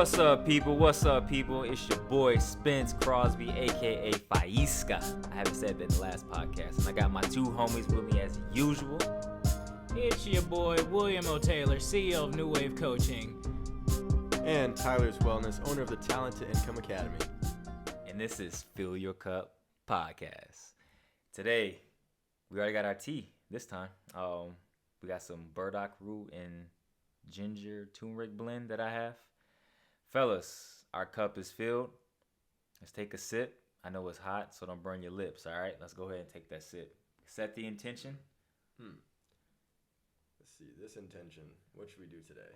What's up, people? What's up, people? It's your boy Spence Crosby, aka Faisca. I haven't said that in the last podcast, and I got my two homies with me as usual. It's your boy William O. Taylor, CEO of New Wave Coaching, and Tyler's Wellness, owner of the Talented Income Academy. And this is Fill Your Cup Podcast. Today, we already got our tea this time. We got some burdock root and ginger turmeric blend that I have. Fellas, our cup is filled. Let's take a sip. I know it's hot, so don't burn your lips, all right? Let's go ahead and take that sip. Set the intention. Let's see, this intention. What should we do today?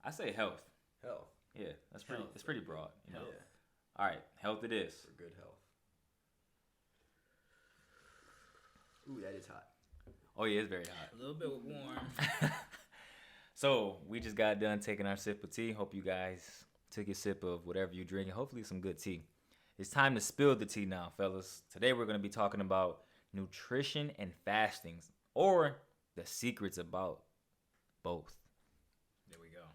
I say health. Health. Yeah, that's pretty. Health. It's pretty broad, you know. Yeah. All right, health it is. For good health. Ooh, that is hot. Oh yeah, it's very hot. a little bit warm. So we just got done taking our sip of tea. Hope you guys took your sip of whatever you drink, and hopefully some good tea. It's time to spill the tea now, fellas. Today we're going to be talking about nutrition and fasting, or the secrets about both. There we go.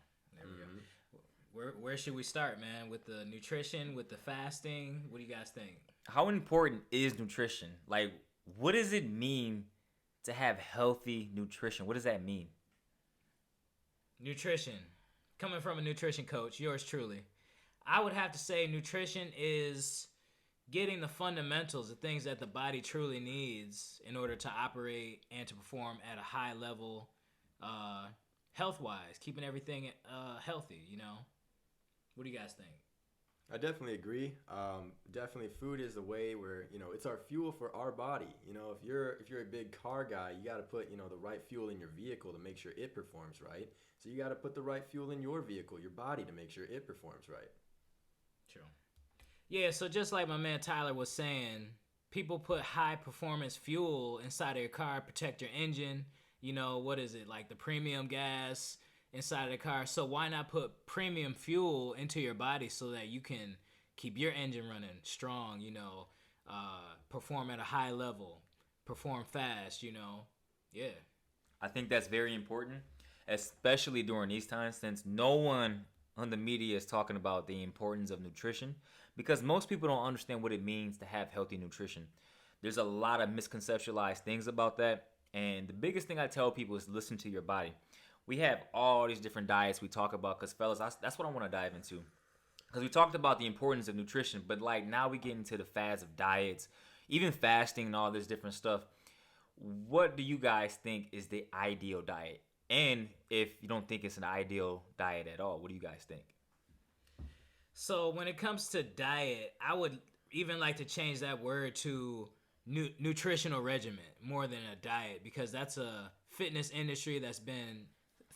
Where should we start, man? With the nutrition, with the fasting? What do you guys think? How important is nutrition? Like, what does it mean to have healthy nutrition? What does that mean? Nutrition. Coming from a nutrition coach, yours truly. I would have to say nutrition is getting the fundamentals, the things that the body truly needs in order to operate and to perform at a high level, health-wise, keeping everything healthy, you know? What do you guys think? I definitely agree. Definitely food is the way where, it's our fuel for our body. If you're a big car guy, you got to put, the right fuel in your vehicle to make sure it performs right. So you got to put the right fuel in your vehicle, your body, to make sure it performs right. True. Yeah, so just like my man Tyler was saying, people put high performance fuel inside of your car, protect your engine. What is it? Like the premium gas inside of the car. So why not put premium fuel into your body so that you can keep your engine running strong, perform at a high level, perform fast, Yeah. I think that's very important, especially during these times, since no one on the media is talking about the importance of nutrition, because most people don't understand what it means to have healthy nutrition. There's a lot of misconceptualized things about that, and the biggest thing I tell people is listen to your body. We have all these different diets we talk about, because fellas, that's what I want to dive into. Because we talked about the importance of nutrition, but like now we get into the fads of diets, even fasting and all this different stuff. What do you guys think is the ideal diet? And if you don't think it's an ideal diet at all, what do you guys think? So when it comes to diet, I would even like to change that word to nutritional regiment more than a diet, because that's a fitness industry that's been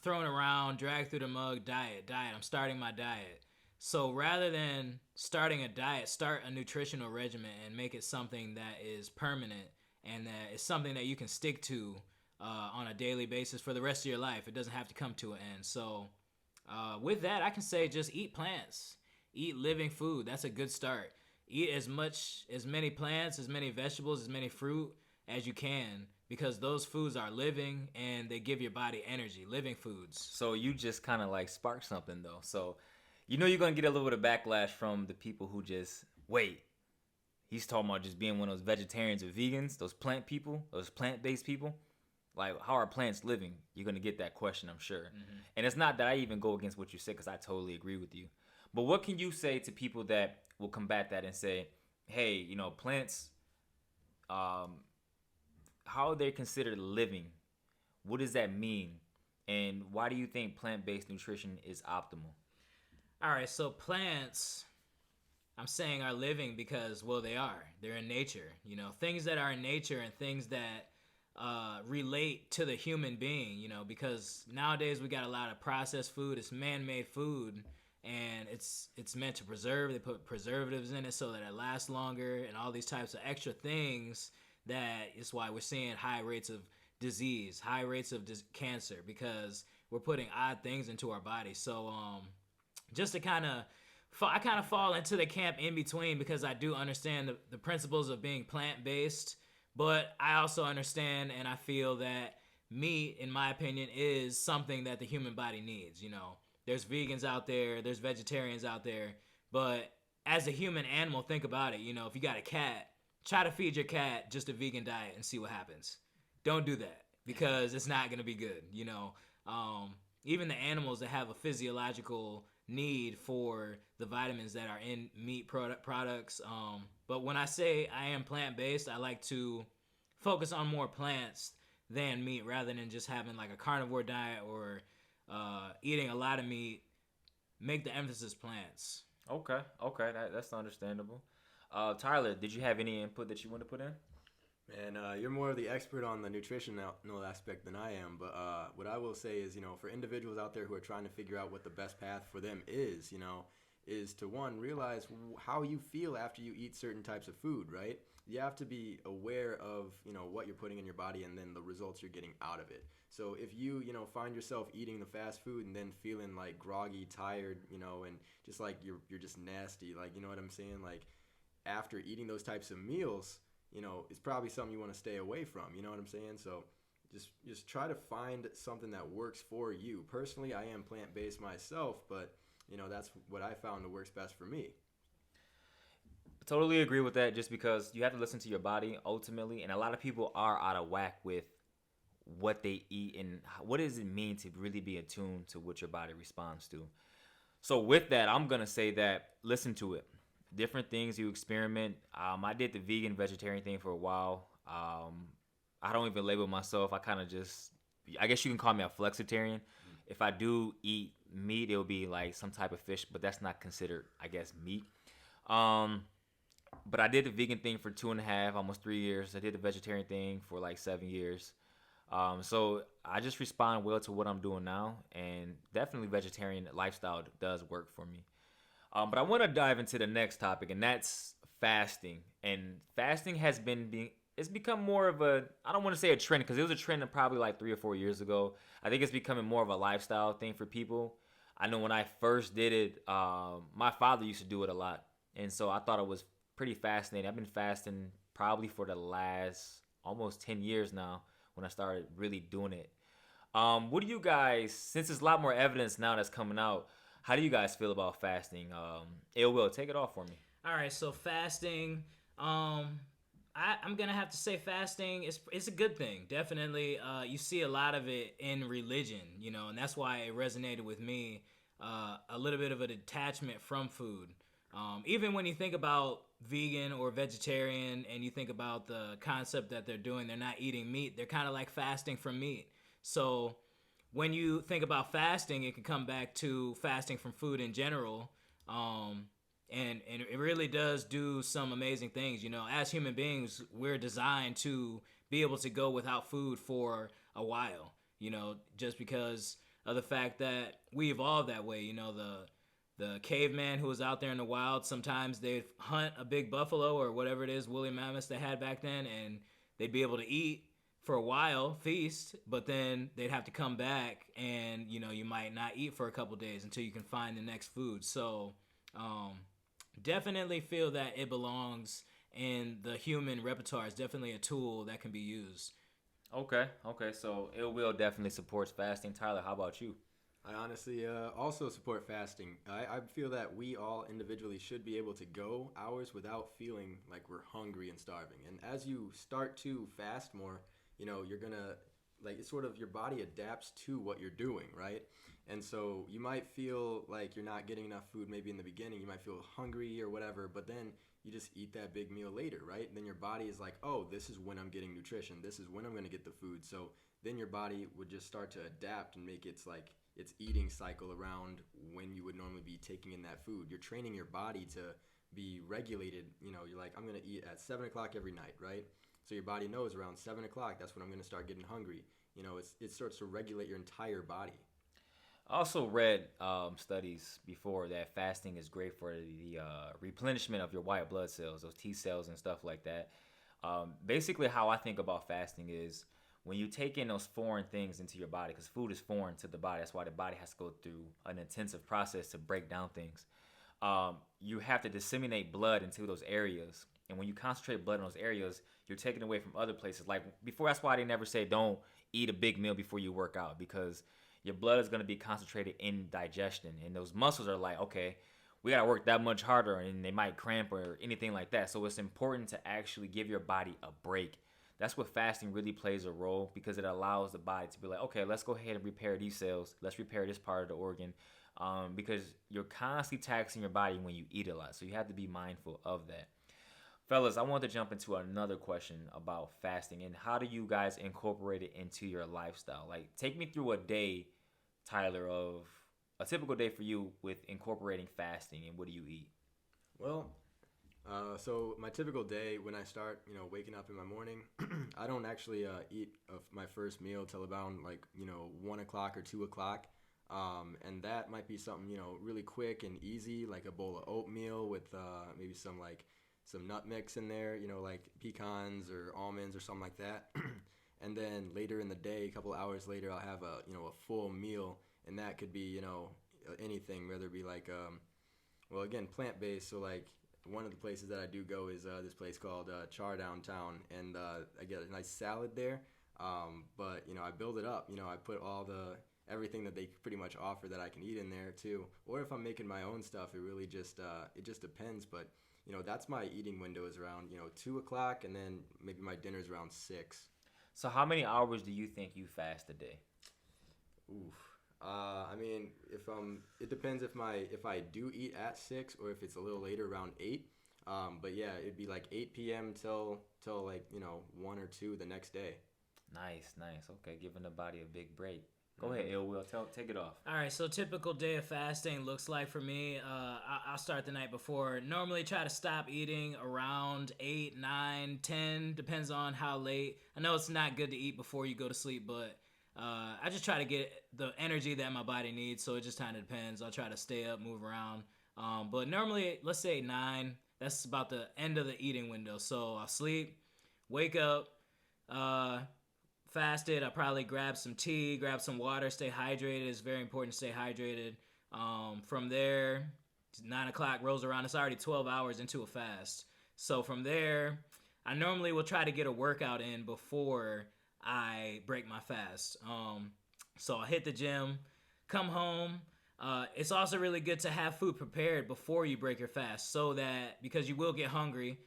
thrown around, dragged through the mud. Diet. I'm starting my diet. So rather than starting a diet, start a nutritional regimen and make it something that is permanent and that is something that you can stick to on a daily basis for the rest of your life. It doesn't have to come to an end. So with that, I can say just eat plants. Eat living food. That's a good start. Eat as many plants, as many vegetables, as many fruit as you can, because those foods are living and they give your body energy, living foods. So you just kind of like sparked something though. So you're going to get a little bit of backlash from the people who just, wait, he's talking about just being one of those vegetarians or vegans, those plant people, those plant-based people. Like, how are plants living? You're going to get that question, I'm sure. Mm-hmm. And it's not that I even go against what you said, because I totally agree with you. But what can you say to people that will combat that and say, hey, plants, how are they considered living? What does that mean? And why do you think plant-based nutrition is optimal? All right, so plants, I'm saying, are living because, well, they are. They're in nature. Things that are in nature and things that relate to the human being, because nowadays we got a lot of processed food. It's man-made food. And it's meant to preserve. They put preservatives in it so that it lasts longer and all these types of extra things. That is why we're seeing high rates of disease, high rates of cancer, because we're putting odd things into our body. So just to I kind of fall into the camp in between, because I do understand the principles of being plant-based, but I also understand and I feel that meat, in my opinion, is something that the human body needs, There's vegans out there. There's vegetarians out there. But as a human animal, think about it. You know, if you got a cat, try to feed your cat just a vegan diet and see what happens. Don't do that because it's not going to be good. You know, even the animals that have a physiological need for the vitamins that are in meat products. But when I say I am plant-based, I like to focus on more plants than meat rather than just having like a carnivore diet or eating a lot of meat. Make the emphasis plants. Okay, that's understandable. Tyler, did you have any input that you want to put in? And you're more of the expert on the nutritional aspect than I am. But what I will say is, you know, for individuals out there who are trying to figure out what the best path for them is, you know, is to one, realize how you feel after you eat certain types of food, right? You have to be aware of, you know, what you're putting in your body and then the results you're getting out of it. So if you, you know, find yourself eating the fast food and then feeling like groggy, tired, you know, and just like you're just nasty, like, you know what I'm saying? Like after eating those types of meals, you know, it's probably something you want to stay away from. You know what I'm saying? So just try to find something that works for you. Personally, I am plant-based myself, but, you know, that's what I found that works best for me. Totally agree with that just because you have to listen to your body ultimately. And a lot of people are out of whack with what they eat and what does it mean to really be attuned to what your body responds to. So with that, I'm going to say that listen to it. Different things you experiment. I did the vegan vegetarian thing for a while. I don't even label myself. I kind of just, I guess you can call me a flexitarian. If I do eat meat, it'll be like some type of fish, but that's not considered, I guess, meat. But I did the vegan thing for 2.5, almost 3 years. I did the vegetarian thing for like 7 years. So I just respond well to what I'm doing now, and definitely vegetarian lifestyle does work for me. But I want to dive into the next topic, and that's fasting. And fasting has it's become more of a, I don't want to say a trend because it was a trend probably like 3 or 4 years ago. I think it's becoming more of a lifestyle thing for people. I know when I first did it, my father used to do it a lot. And so I thought it was pretty fascinating. I've been fasting probably for the last almost 10 years now when I started really doing it. What do you guys, since there's a lot more evidence now that's coming out, how do you guys feel about fasting? Illwill, take it off for me. All right, so fasting, I'm gonna have to say fasting is a good thing. Definitely, you see a lot of it in religion, you know, and that's why it resonated with me. A little bit of a detachment from food. Even when you think about vegan or vegetarian, and you think about the concept that they're doing, they're not eating meat. They're kind of like fasting from meat. So when you think about fasting, it can come back to fasting from food in general. And it really does do some amazing things. You know, as human beings, we're designed to be able to go without food for a while, you know, just because of the fact that we evolved that way. You know, the caveman who was out there in the wild, sometimes they'd hunt a big buffalo or whatever it is, woolly mammoths they had back then, and they'd be able to eat for a while, feast, but then they'd have to come back and, you know, you might not eat for a couple days until you can find the next food. So definitely feel that it belongs in the human repertoire. It's definitely a tool that can be used. Okay, so Illwill definitely supports fasting. Tyler, how about you? I honestly also support fasting. I feel that we all individually should be able to go hours without feeling like we're hungry and starving. And as you start to fast more, you know, you're gonna, like, it's sort of, your body adapts to what you're doing, right? And so you might feel like you're not getting enough food maybe in the beginning. You might feel hungry or whatever, but then you just eat that big meal later, right? And then your body is like, oh, this is when I'm getting nutrition. This is when I'm going to get the food. So then your body would just start to adapt and make its eating cycle around when you would normally be taking in that food. You're training your body to be regulated. You know, you're like, I'm going to eat at 7 o'clock every night, right? So your body knows around 7 o'clock, that's when I'm going to start getting hungry. You know, it starts to regulate your entire body. I also read studies before that fasting is great for the replenishment of your white blood cells, those T cells and stuff like that. Basically, how I think about fasting is when you take in those foreign things into your body, because food is foreign to the body. That's why the body has to go through an intensive process to break down things. You have to disseminate blood into those areas. And when you concentrate blood in those areas, you're taking away from other places. Like before, that's why they never say don't eat a big meal before you work out, because your blood is going to be concentrated in digestion, and those muscles are like, okay, we got to work that much harder, and they might cramp or anything like that. So it's important to actually give your body a break. That's what fasting really plays a role, because it allows the body to be like, okay, let's go ahead and repair these cells. Let's repair this part of the organ, because you're constantly taxing your body when you eat a lot. So you have to be mindful of that. Fellas, I want to jump into another question about fasting, and how do you guys incorporate it into your lifestyle? Like, take me through a day, Tyler, of a typical day for you with incorporating fasting, and what do you eat? Well, so my typical day when I start, waking up in my morning, I don't actually eat my first meal till about 1 o'clock or 2 o'clock. And that might be something, really quick and easy, like a bowl of oatmeal with maybe some nut mix in there, like pecans or almonds or something like that. And then later in the day, a couple hours later, I'll have a full meal, and that could be, anything, whether it be like, again, plant-based. So like one of the places that I do go is this place called Char Downtown, and I get a nice salad there. But I build it up. I put everything that they pretty much offer that I can eat in there too. Or if I'm making my own stuff, it really just depends. But that's my eating window, is around 2 o'clock, and then maybe my dinner's around 6. So how many hours do you think you fast a day? Oof. I mean, it depends if I do eat at 6 or if it's a little later, around 8. But yeah, it'd be like 8 p.m. till like 1 or 2 the next day. Nice. Okay, giving the body a big break. Go ahead, Illwill. Take it off. All right, so typical day of fasting looks like for me, I'll start the night before. Normally try to stop eating around 8, 9, 10, depends on how late. I know it's not good to eat before you go to sleep, but I just try to get the energy that my body needs, so it just kind of depends. I'll try to stay up, move around. But normally, let's say 9, that's about the end of the eating window. So I'll sleep, wake up, fasted. I probably grab some tea, grab some water, stay hydrated. It's very important to stay hydrated. From there, 9 o'clock rolls around. It's already 12 hours into a fast. So from there, I normally will try to get a workout in before I break my fast. So I hit the gym, come home. It's also really good to have food prepared before you break your fast, so that, because you will get hungry,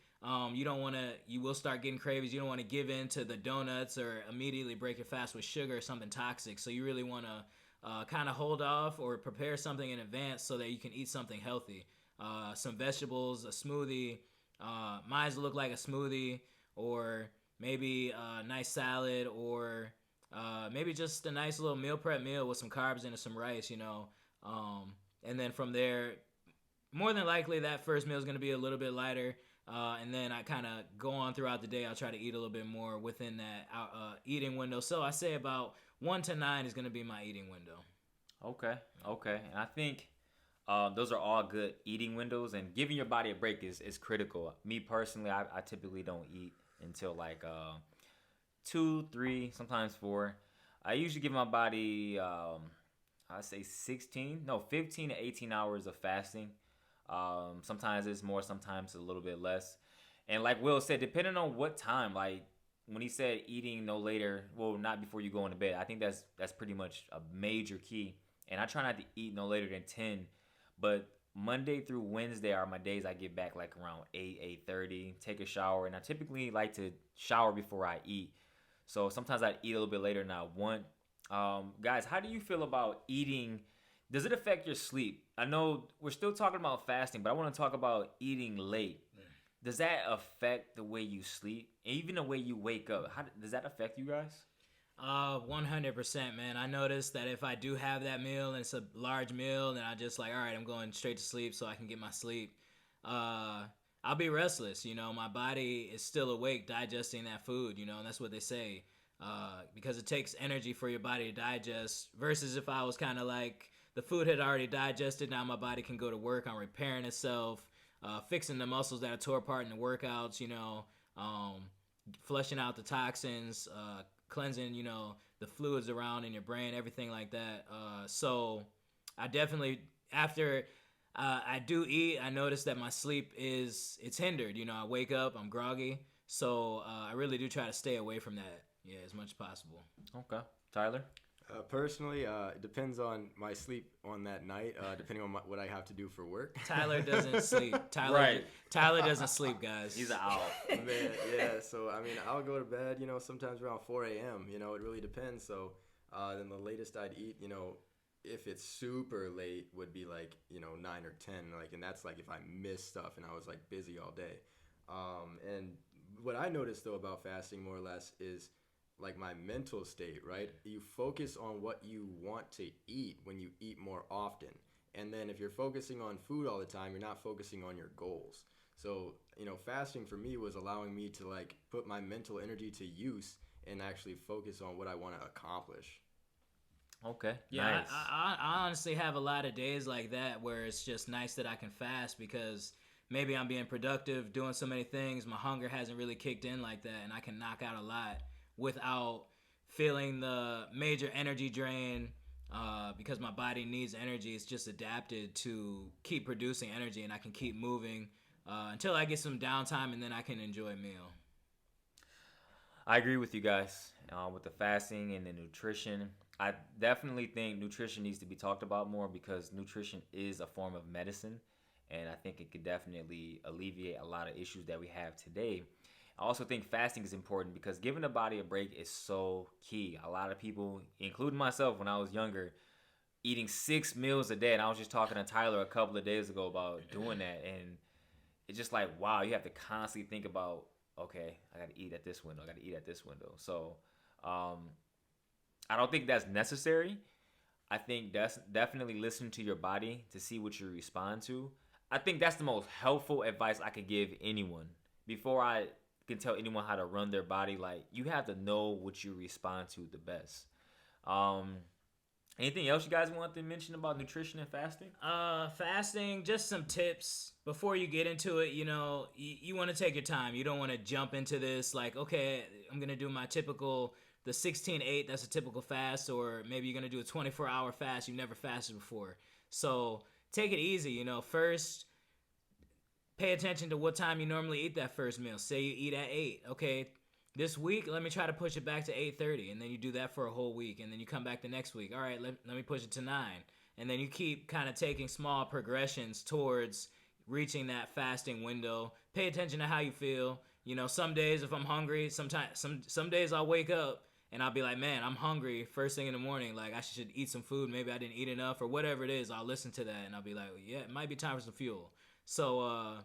you will start getting cravings. You don't want to give in to the donuts or immediately break your fast with sugar or something toxic. So you really want to kind of hold off or prepare something in advance so that you can eat something healthy. Some vegetables, a smoothie. Mine look like a smoothie, or maybe a nice salad, or maybe just a nice little meal prep meal with some carbs and some rice, and then from there, more than likely that first meal is going to be a little bit lighter, and then I kind of go on throughout the day. I'll try to eat a little bit more within that eating window. So I say about 1 to 9 is going to be my eating window. Okay. And I think those are all good eating windows, and giving your body a break is critical. Me personally, I typically don't eat until like 2, 3, sometimes 4. I usually give my body, I say 15 to 18 hours of fasting. Sometimes it's more, sometimes a little bit less. And like Will said, depending on what time, like when he said eating no later, well, not before you go into bed, I think that's pretty much a major key. And I try not to eat no later than 10, but Monday through Wednesday are my days I get back like around 8, 8:30, take a shower, and I typically like to shower before I eat. So sometimes I eat a little bit later than I want. Guys, how do you feel about eating? Does it affect your sleep? I know we're still talking about fasting, but I want to talk about eating late. Does that affect the way you sleep? Even the way you wake up? Does that affect you guys? 100%, man. I noticed that if I do have that meal and it's a large meal, then I just like, all right, I'm going straight to sleep so I can get my sleep. I'll be restless. My body is still awake digesting that food, and that's what they say. Because it takes energy for your body to digest, versus if I was kind of like, the food had already digested, now my body can go to work on repairing itself, fixing the muscles that are tore apart in the workouts, flushing out the toxins, cleansing, the fluids around in your brain, everything like that. So I definitely, after I do eat, I notice that my sleep it's hindered. I wake up, I'm groggy. So I really do try to stay away from that, as much as possible. Okay. Tyler? Personally, it depends on my sleep on that night, depending on what I have to do for work. Tyler doesn't sleep. Right. Tyler doesn't sleep, guys. He's an owl. Man, yeah. So I mean, I'll go to bed, sometimes around 4 a.m. It really depends. So then the latest I'd eat, if it's super late, would be like 9 or 10. Like, and that's like if I miss stuff and I was like busy all day. And what I noticed though about fasting, more or less, is like my mental state, right? You focus on what you want to eat when you eat more often. And then if you're focusing on food all the time, you're not focusing on your goals. So, fasting for me was allowing me to like put my mental energy to use and actually focus on what I want to accomplish. Okay. Yeah, Nice. I honestly have a lot of days like that where it's just nice that I can fast because maybe I'm being productive, doing so many things. My hunger hasn't really kicked in like that, and I can knock out a lot without feeling the major energy drain because my body needs energy. It's just adapted to keep producing energy, and I can keep moving until I get some downtime, and then I can enjoy a meal. I agree with you guys with the fasting and the nutrition. I definitely think nutrition needs to be talked about more because nutrition is a form of medicine, and I think it could definitely alleviate a lot of issues that we have today. I also think fasting is important because giving the body a break is so key. A lot of people, including myself when I was younger, eating 6 meals a day, and I was just talking to Tyler a couple of days ago about doing that, and it's just like, wow, you have to constantly think about, okay, I got to eat at this window, I got to eat at this window. So I don't think that's necessary. I think that's definitely listen to your body to see what you respond to. I think that's the most helpful advice I could give anyone. Before I can tell anyone how to run their body, like, you have to know what you respond to the best. Anything else you guys want to mention about nutrition and fasting? Fasting, just some tips before you get into it. You want to take your time. You don't want to jump into this like, okay, I'm gonna do my typical the 16-8. That's a typical fast, or maybe you're gonna do a 24-hour fast. You've never fasted before, so take it easy. First, pay attention to what time you normally eat that first meal. Say you eat at 8. Okay, this week, let me try to push it back to 8:30, and then you do that for a whole week, and then you come back the next week. All right, let me push it to 9, and then you keep kind of taking small progressions towards reaching that fasting window. Pay attention to how you feel. Some days if I'm hungry, sometimes some days I'll wake up and I'll be like, man, I'm hungry first thing in the morning. Like, I should eat some food. Maybe I didn't eat enough or whatever it is. I'll listen to that and I'll be like, yeah, it might be time for some fuel. So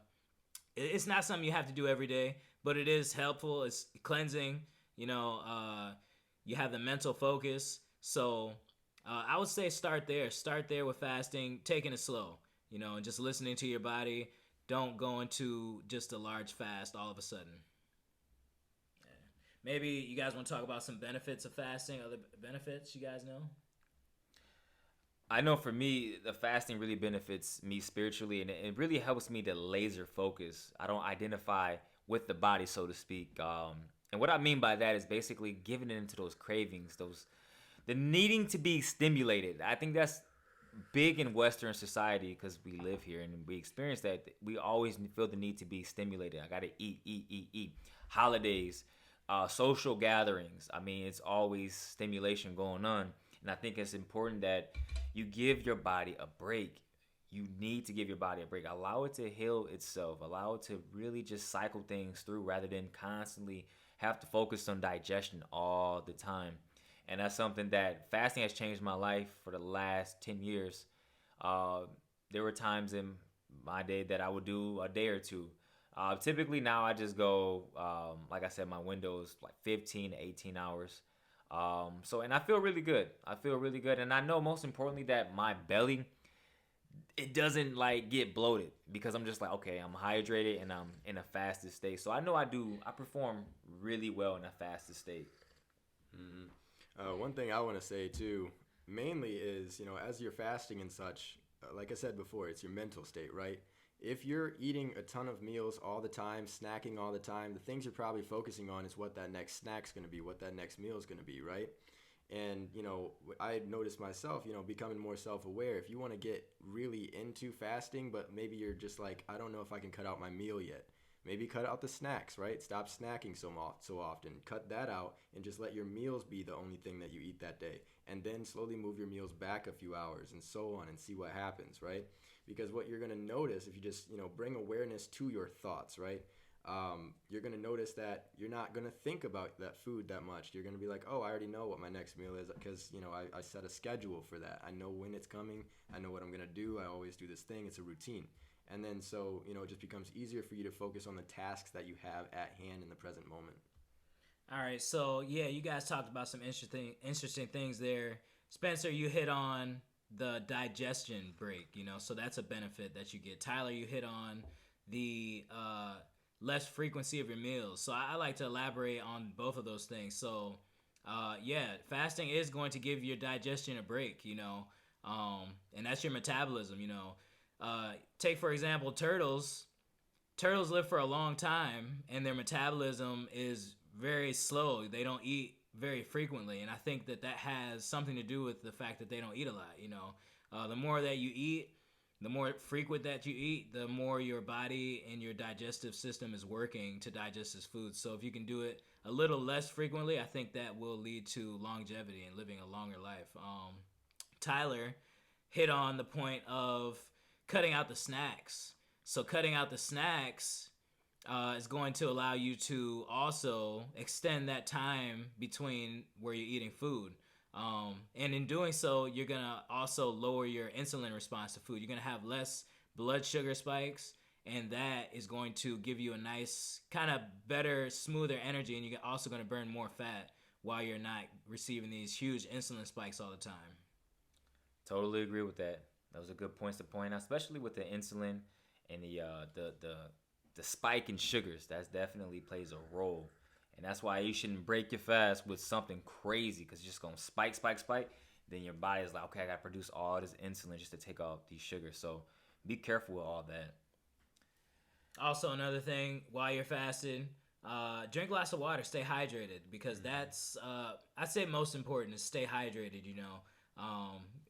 it's not something you have to do every day, but it is helpful. It's cleansing. You have the mental focus. So I would say start there. Start there with fasting, taking it slow, and just listening to your body. Don't go into just a large fast all of a sudden. Maybe you guys want to talk about some benefits of fasting, other benefits you guys know? I know for me, the fasting really benefits me spiritually, and it really helps me to laser focus. I don't identify with the body, so to speak. And what I mean by that is basically giving into those cravings, the needing to be stimulated. I think that's big in Western society because we live here and we experience that. We always feel the need to be stimulated. I got to eat. Holidays, social gatherings. I mean, it's always stimulation going on. And I think it's important that you give your body a break. You need to give your body a break. Allow it to heal itself. Allow it to really just cycle things through rather than constantly have to focus on digestion all the time. And that's something that fasting has changed my life for the last 10 years. There were times in my day that I would do a day or two. Typically now I just go, like I said, my window is like 15 to 18 hours. And I feel really good. And I know most importantly that my belly, it doesn't like get bloated because I'm just like, okay, I'm hydrated and I'm in a fasted state. So I know I perform really well in a fasted state. Mm-hmm. One thing I want to say too, mainly is, as you're fasting and such, like I said before, it's your mental state, right? If you're eating a ton of meals all the time, snacking all the time, the things you're probably focusing on is what that next snack's going to be, what that next meal is going to be, right? And, I noticed myself, becoming more self-aware. If you want to get really into fasting, but maybe you're just like, I don't know if I can cut out my meal yet. Maybe cut out the snacks, right? Stop snacking so often. Cut that out and just let your meals be the only thing that you eat that day. And then slowly move your meals back a few hours and so on and see what happens, right? Because what you're going to notice if you just, bring awareness to your thoughts, right? You're going to notice that you're not going to think about that food that much. You're going to be like, oh, I already know what my next meal is because, I set a schedule for that. I know when it's coming. I know what I'm going to do. I always do this thing. It's a routine. And then so, it just becomes easier for you to focus on the tasks that you have at hand in the present moment. All right, so yeah, you guys talked about some interesting things there. Spencer, you hit on the digestion break, so that's a benefit that you get. Tyler, you hit on the less frequency of your meals. So I like to elaborate on both of those things. So yeah, fasting is going to give your digestion a break, and that's your metabolism, take, for example, turtles. Turtles live for a long time, and their metabolism is very slow. They don't eat very frequently, and I think that has something to do with the fact that they don't eat a lot. The more that you eat, the more frequent that you eat, the more your body and your digestive system is working to digest this food. So if you can do it a little less frequently, I think that will lead to longevity and living a longer life. Tyler hit on the point of cutting out the snacks. So cutting out the snacks is going to allow you to also extend that time between where you're eating food. And in doing so, you're going to also lower your insulin response to food. You're going to have less blood sugar spikes, and that is going to give you a nice, kind of better, smoother energy, and you're also going to burn more fat while you're not receiving these huge insulin spikes all the time. Totally agree with that. Those are good points to point out, especially with the insulin and the spike in sugars. That definitely plays a role. And that's why you shouldn't break your fast with something crazy, because it's just going to spike. Then your body is like, okay, I got to produce all this insulin just to take off these sugars. So be careful with all that. Also, another thing, while you're fasting, drink lots of water. Stay hydrated, because that's, I'd say most important is stay hydrated,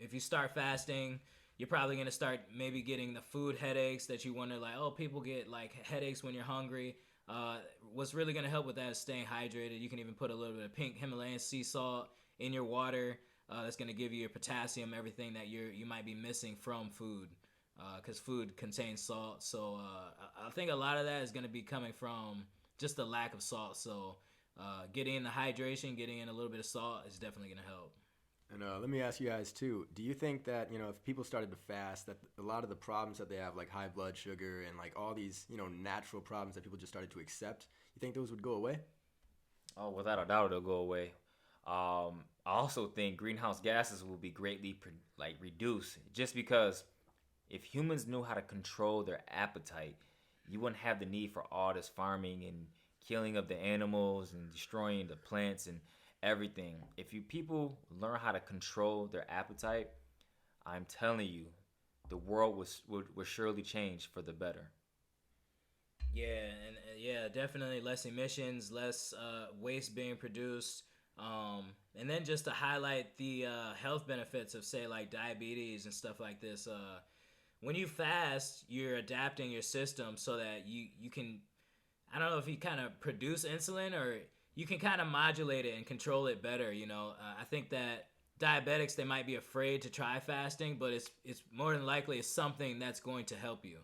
If you start fasting, you're probably going to start maybe getting the food headaches that you wonder, like, oh, people get like headaches when you're hungry. What's really going to help with that is staying hydrated. You can even put a little bit of pink Himalayan sea salt in your water. That's going to give you your potassium, everything that you might be missing from food, because food contains salt. So I think a lot of that is going to be coming from just the lack of salt. So getting in the hydration, getting in a little bit of salt is definitely going to help. And let me ask you guys too, do you think that, if people started to fast, that a lot of the problems that they have, like high blood sugar and like all these, natural problems that people just started to accept, you think those would go away? Oh, without a doubt, it'll go away. I also think greenhouse gases will be greatly reduced, just because if humans knew how to control their appetite, you wouldn't have the need for all this farming and killing of the animals and destroying the plants and everything. If people learn how to control their appetite, I'm telling you, the world would surely change for the better. Yeah, and definitely less emissions, less waste being produced, and then just to highlight the health benefits of, say, like diabetes and stuff like this. When you fast, you're adapting your system so that you can, I don't know if you kind of produce insulin, or you can kind of modulate it and control it better. I think that diabetics, they might be afraid to try fasting, but it's more than likely it's something that's going to help you.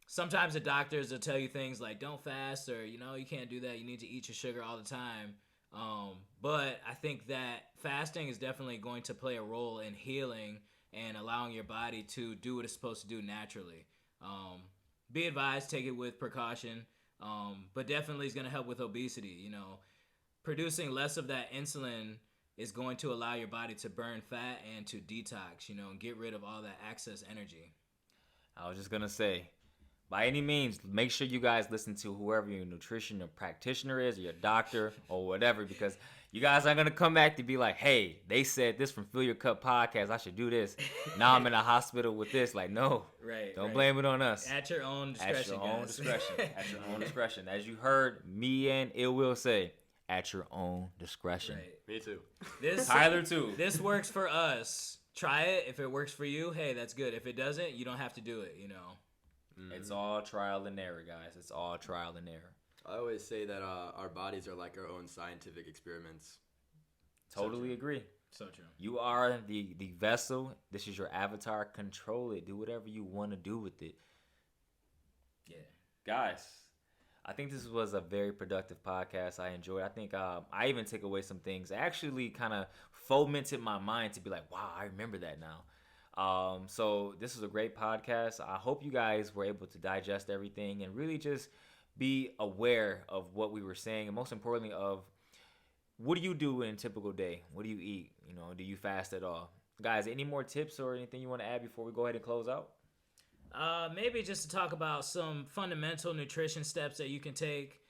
Sometimes the doctors will tell you things like don't fast, or you can't do that, you need to eat your sugar all the time. But I think that fasting is definitely going to play a role in healing and allowing your body to do what it's supposed to do naturally. Be advised, take it with precaution. But definitely is going to help with obesity. Producing less of that insulin is going to allow your body to burn fat and to detox, and get rid of all that excess energy. I was just going to say, by any means, make sure you guys listen to whoever your nutrition practitioner is, or your doctor, or whatever, because you guys aren't going to come back to be like, hey, they said this from Fill Your Cup podcast, I should do this. Now I'm in a hospital with this. Like, no. Right. Don't blame it on us. At your own discretion, At your own guys. discretion. At your own discretion. As you heard me and Illwill say, at your own discretion. Right. Me too. Tyler too. This works for us. Try it. If it works for you, hey, that's good. If it doesn't, you don't have to do it, It's all trial and error, guys. It's all trial and error. I always say that our bodies are like our own scientific experiments. Totally agree. So true. You are the vessel. This is your avatar. Control it. Do whatever you want to do with it. Yeah. Guys, I think this was a very productive podcast. I enjoyed it. I think I even took away some things. I actually kind of fomented my mind to be like, wow, I remember that now. So this was a great podcast. I hope you guys were able to digest everything and really just be aware of what we were saying, and most importantly of what do you do in a typical day? What do you eat? You know, do you fast at all? Guys, any more tips or anything you want to add before we go ahead and close out? Maybe just to talk about some fundamental nutrition steps that you can take.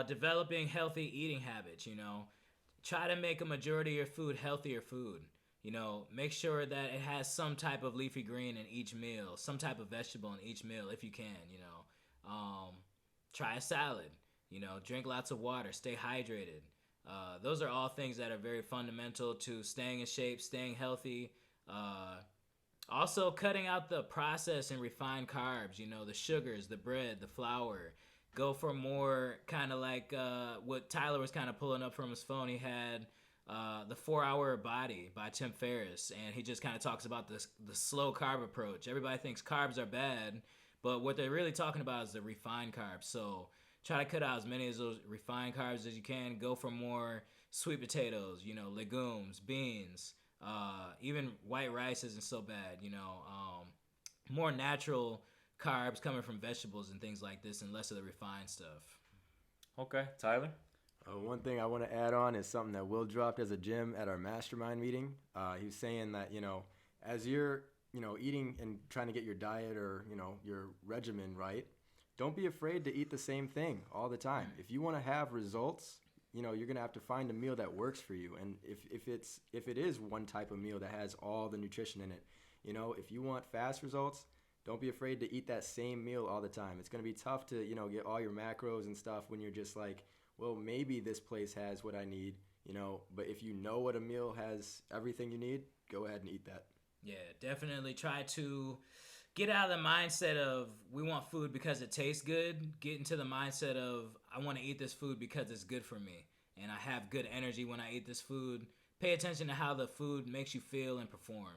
Developing healthy eating habits, you know. Try to make a majority of your food healthier food. You know, make sure that it has some type of leafy green in each meal, some type of vegetable in each meal if you can, you know. Try a salad, you know, drink lots of water, stay hydrated. Those are all things that are very fundamental to staying in shape, staying healthy. Also, cutting out the processed and refined carbs, you know, the sugars, the bread, the flour. Go for more kind of like what Tyler was kind of pulling up from his phone. He had The 4-Hour Body by Tim Ferriss, and he just kind of talks about the slow carb approach. Everybody thinks carbs are bad, but what they're really talking about is the refined carbs. So try to cut out as many of those refined carbs as you can. Go for more sweet potatoes, you know, legumes, beans, even white rice isn't so bad, you know. More natural carbs coming from vegetables and things like this, and less of the refined stuff. Okay, Tyler? One thing I want to add on is something that Will dropped as a gym at our mastermind meeting. He was saying that, you know, as you're, you know, eating and trying to get your diet or, you know, your regimen right, don't be afraid to eat the same thing all the time. If you want to have results, you know, you're going to have to find a meal that works for you. And if it is one type of meal that has all the nutrition in it, you know, if you want fast results, don't be afraid to eat that same meal all the time. It's going to be tough to, you know, get all your macros and stuff when you're just like, well, maybe this place has what I need, you know, but if you know what a meal has everything you need, go ahead and eat that. Yeah, definitely try to get out of the mindset of we want food because it tastes good. Get into the mindset of I want to eat this food because it's good for me and I have good energy when I eat this food. Pay attention to how the food makes you feel and perform.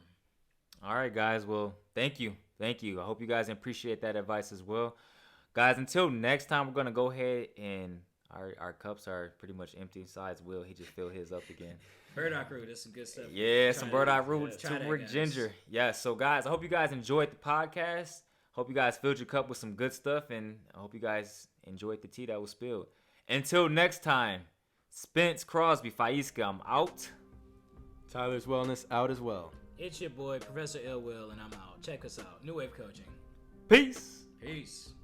All right, guys. Well, thank you. Thank you. I hope you guys appreciate that advice as well. Guys, until next time, we're going to go ahead and our cups are pretty much empty. Besides Will, he just filled his up again. Burdock root, that's some good stuff. Yeah, some burdock root, Try that, turmeric, guys. ginger. Yeah, so guys, I hope you guys enjoyed the podcast. Hope you guys filled your cup with some good stuff, and I hope you guys enjoyed the tea that was spilled. Until next time, Spence Crosby, Faiska, I'm out. Tyler's Wellness out as well. It's your boy, Professor Illwill, and I'm out. Check us out. New Wave Coaching. Peace. Peace.